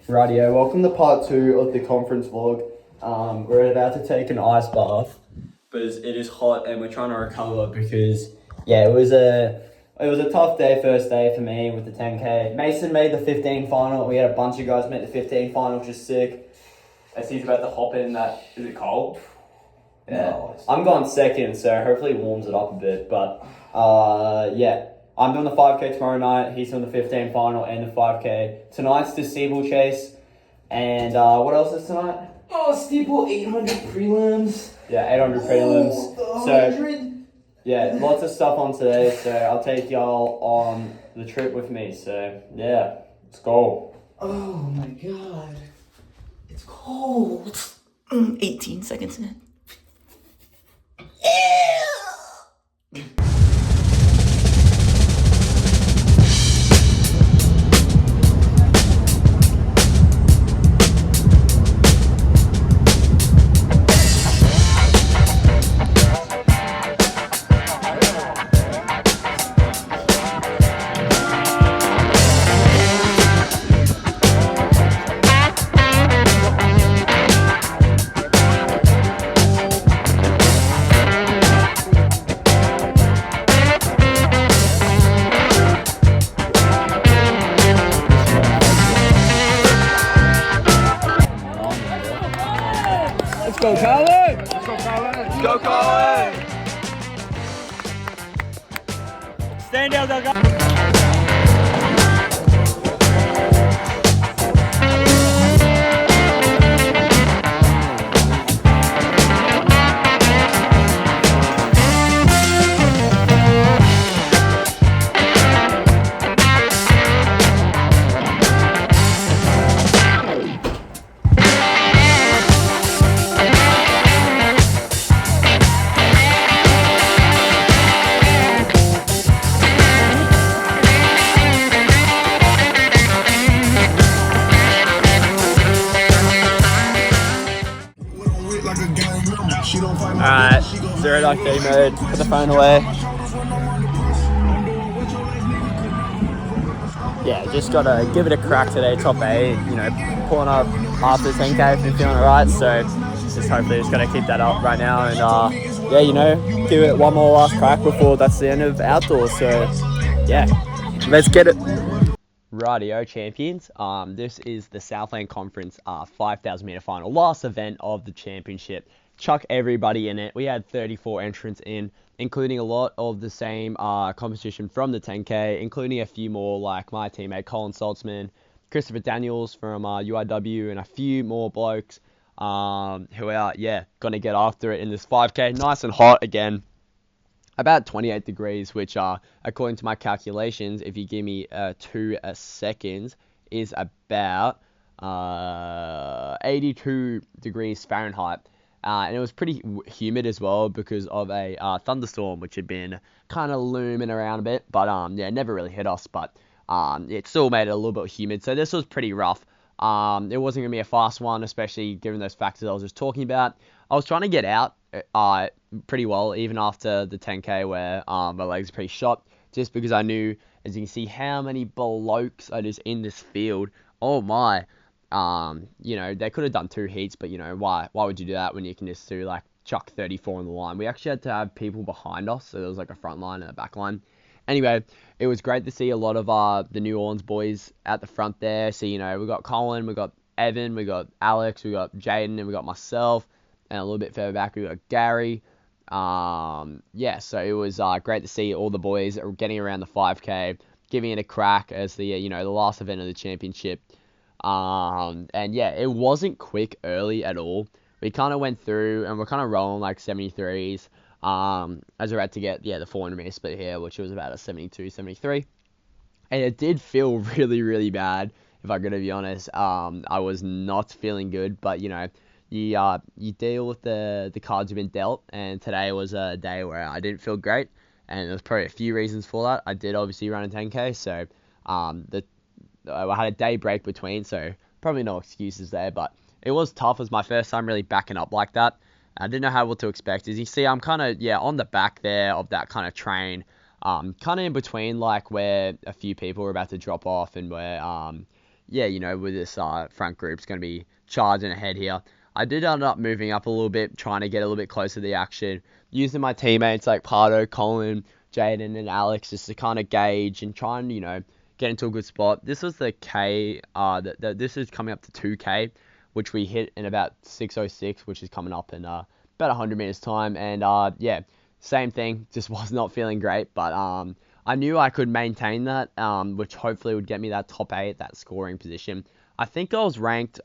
Rightio, welcome to part 2 of the conference vlog. We're about to take an ice bath because it is hot and we're trying to recover because it was a tough day, first day for me with the 10k. Mason made the 15 final. We had a bunch of guys make the 15 final, which is sick. As he's about to hop in that, is it cold? Yeah, no, I'm going second, so hopefully it warms it up a bit. But yeah, I'm doing the 5k tomorrow night. He's doing the 15 final and the 5k. Tonight's the steeplechase. And what else is tonight? Oh, steeple 800 prelims. Yeah, 800 prelims. Oh, so 100. yeah, lots of stuff on today. So I'll take y'all on the trip with me. So yeah, let's go. Oh my god, it's cold. 18 seconds in. Let's go, Colin! Let's go, Colin! Let's go, Colin! Stand down, guys. Alright, 0 dark day mode, put the phone away. Yeah, just gotta give it a crack today, top 8, pulling up after 10k, been feeling alright, so just hopefully just gotta keep that up right now and give it one more last crack before that's the end of outdoors, so yeah, let's get it. Rightio champions, this is the Southland Conference 5,000 meter final, last event of the championship. Chuck everybody in it. We had 34 entrants in, including a lot of the same competition from the 10k, including a few more like my teammate Colin Saltzman, Christopher Daniels from UIW, and a few more blokes who are gonna get after it in this 5k. Nice and hot again, about 28 degrees, which according to my calculations, if you give me 2 seconds, is about 82 degrees Fahrenheit. And it was pretty humid as well because of a thunderstorm which had been kind of looming around a bit, but it never really hit us, but it still made it a little bit humid, so this was pretty rough. It wasn't going to be a fast one, especially given those factors I was just talking about. I was trying to get out pretty well, even after the 10k where my legs are pretty shot, just because I knew, as you can see, how many blokes are just in this field. Oh my. They could have done 2 heats, but why would you do that when you can just do like chuck 34 on the line? We actually had to have people behind us, so there was like a front line and a back line. Anyway, it was great to see a lot of the New Orleans boys at the front there. So we got Colin, we got Evan, we got Alex, we got Jaden, and we got myself, and a little bit further back we got Gary. So it was great to see all the boys getting around the 5k, giving it a crack as the the last event of the championship. It wasn't quick early at all. We kind of went through and we're kind of rolling like 73s, as we're about to get, the 400 meter split here, which was about a 72, 73. And it did feel really, really bad, if I'm going to be honest. I was not feeling good, but you deal with the cards you've been dealt, and today was a day where I didn't feel great, and there's probably a few reasons for that. I did obviously run a 10k, so I had a day break between, so probably no excuses there, but it was tough. It was my first time really backing up like that. I didn't know what to expect. As you see, I'm kind of, on the back there of that kind of train, kind of in between, like, where a few people are about to drop off and where, yeah, with this front group's going to be charging ahead here. I did end up moving up a little bit, trying to get a little bit closer to the action, using my teammates like Pardo, Colin, Jaden, and Alex just to kind of gauge and try and, get into a good spot. This was the K, this is coming up to 2K, which we hit in about 6:06, which is coming up in about 100 meters time. And yeah, same thing, just was not feeling great, but I knew I could maintain that, which hopefully would get me that top 8, that scoring position. I think I was ranked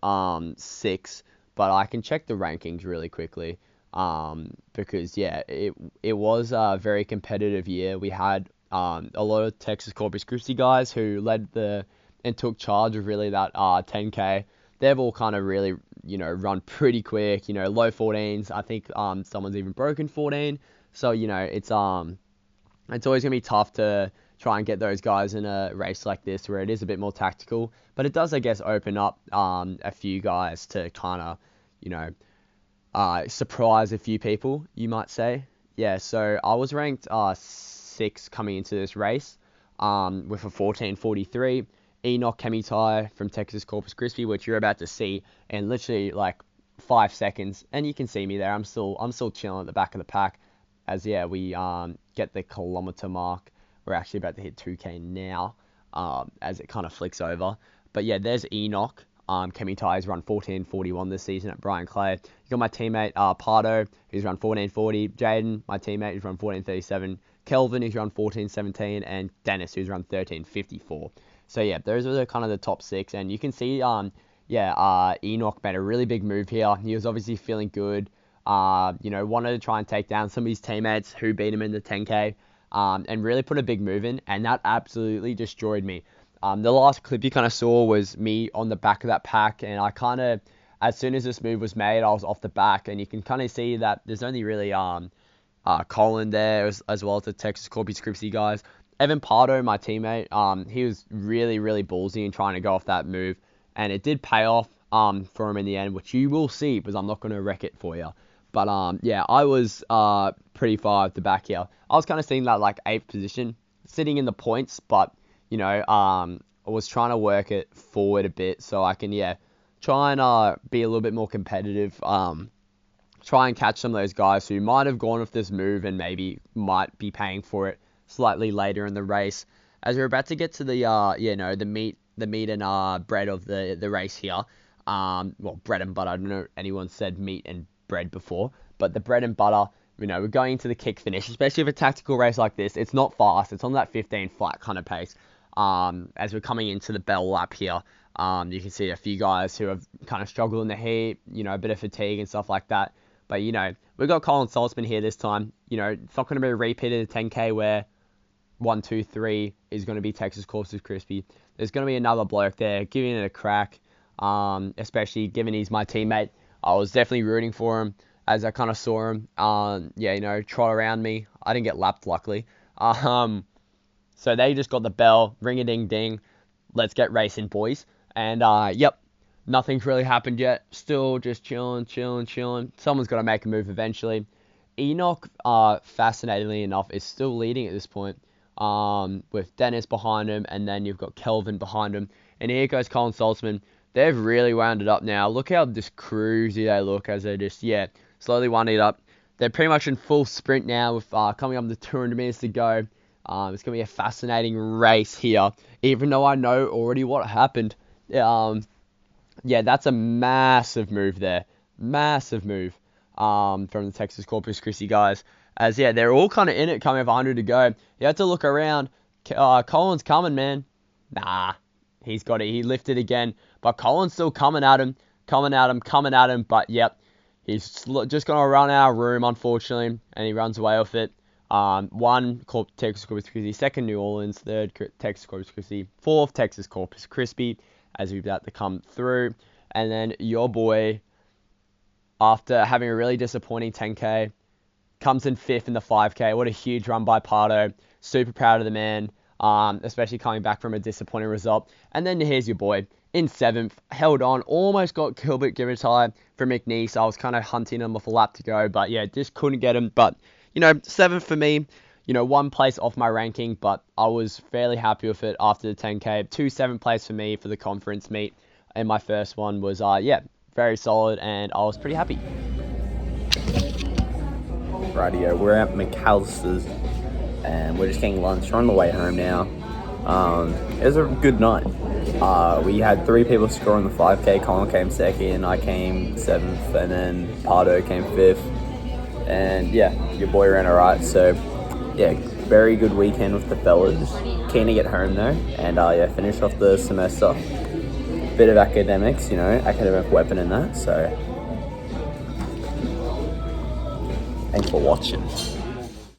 6, but I can check the rankings really quickly, because yeah, it was a very competitive year. We had a lot of Texas Corpus Christi guys who led and took charge of really that 10K. They've all kind of really, run pretty quick, low 14s. I think someone's even broken 14. So, it's always going to be tough to try and get those guys in a race like this where it is a bit more tactical. But it does, I guess, open up a few guys to kind of, surprise a few people, you might say. Yeah, so I was ranked 6 coming into this race with a 14:43. Enoch Kemitai from Texas Corpus Christi, which you're about to see in literally like 5 seconds. And you can see me there. I'm still chilling at the back of the pack. As yeah, we get the kilometer mark. We're actually about to hit 2K now, as it kind of flicks over. But yeah, there's Enoch. Kemitai's run 14:41 this season at Brian Clay. You got my teammate Pardo, who's run 14:40. Jaden, my teammate, who's run 14:37. Kelvin, who's run 14:17, and Dennis, who's run 13:54. So yeah, those are kind of the top 6, and you can see Enoch made a really big move here. He was obviously feeling good. Wanted to try and take down some of his teammates who beat him in the 10K, and really put a big move in, and that absolutely destroyed me. The last clip you kind of saw was me on the back of that pack, and I kind of, as soon as this move was made, I was off the back, and you can kind of see that there's only really Colin there, as well as the Texas Corpus Christi guys. Evan Pardo, my teammate, he was really, really ballsy in trying to go off that move, and it did pay off for him in the end, which you will see, because I'm not going to wreck it for you. But yeah, I was pretty far at the back here. I was kind of seeing that like 8th position, sitting in the points, but I was trying to work it forward a bit so I can try and be a little bit more competitive. Try and catch some of those guys who might have gone with this move and maybe might be paying for it slightly later in the race. As we're about to get to the meat and bread of the race here. Well, bread and butter. I don't know if anyone said meat and bread before, but the bread and butter, we're going into the kick finish, especially with a tactical race like this. It's not fast. It's on that 15 flat kind of pace. As we're coming into the bell lap here, you can see a few guys who have kind of struggled in the heat, a bit of fatigue and stuff like that. But, we've got Colin Saltzman here this time. It's not going to be a repeat of the 10K where 1, 2, 3 is going to be Texas Corpus Christi. There's going to be another bloke there giving it a crack, especially given he's my teammate. I was definitely rooting for him as I kind of saw him, trot around me. I didn't get lapped, luckily. So they just got the bell, ring-a-ding-ding. Let's get racing, boys. And, yep, nothing's really happened yet. Still just chilling. Someone's got to make a move eventually. Enoch, fascinatingly enough, is still leading at this point, with Dennis behind him, and then you've got Kelvin behind him. And here goes Colin Saltzman. They've really wound it up now. Look how just cruisy they look as they just, slowly wound it up. They're pretty much in full sprint now with coming up to 200 meters to go. It's going to be a fascinating race here, even though I know already what happened. That's a massive move there. Massive move from the Texas Corpus Christi guys. As, they're all kind of in it, coming up 100 to go. You have to look around. Colin's coming, man. Nah, he's got it. He lifted again. But Colin's still coming at him. But, yep, he's just going to run out of room, unfortunately, and he runs away with it. 1, Texas Corpus Christi. 2nd, New Orleans. 3rd, Texas Corpus Christi. 4th, Texas Corpus Christi, as we've about to come through. And then your boy, after having a really disappointing 10K, comes in 5th in the 5K. What a huge run by Pardo. Super proud of the man, especially coming back from a disappointing result. And then here's your boy in 7th. Held on. Almost got Gilbert Givertide from McNeese. I was kind of hunting him with a lap to go. But, just couldn't get him. But, 7th for me. one place off my ranking, but I was fairly happy with it after the 10K. 2/7 place for me for the conference meet, and my first one was, very solid, and I was pretty happy. Rightio, we're at McAllister's, and we're just getting lunch. We're on the way home now. It was a good night. We had 3 people score on the 5K. Colin came second, I came 7th, and then Pardo came 5th. And yeah, your boy ran alright. So yeah, very good weekend with the fellas. Keen to get home though, and finish off the semester. Bit of academics, academic weapon in that. So thanks for watching.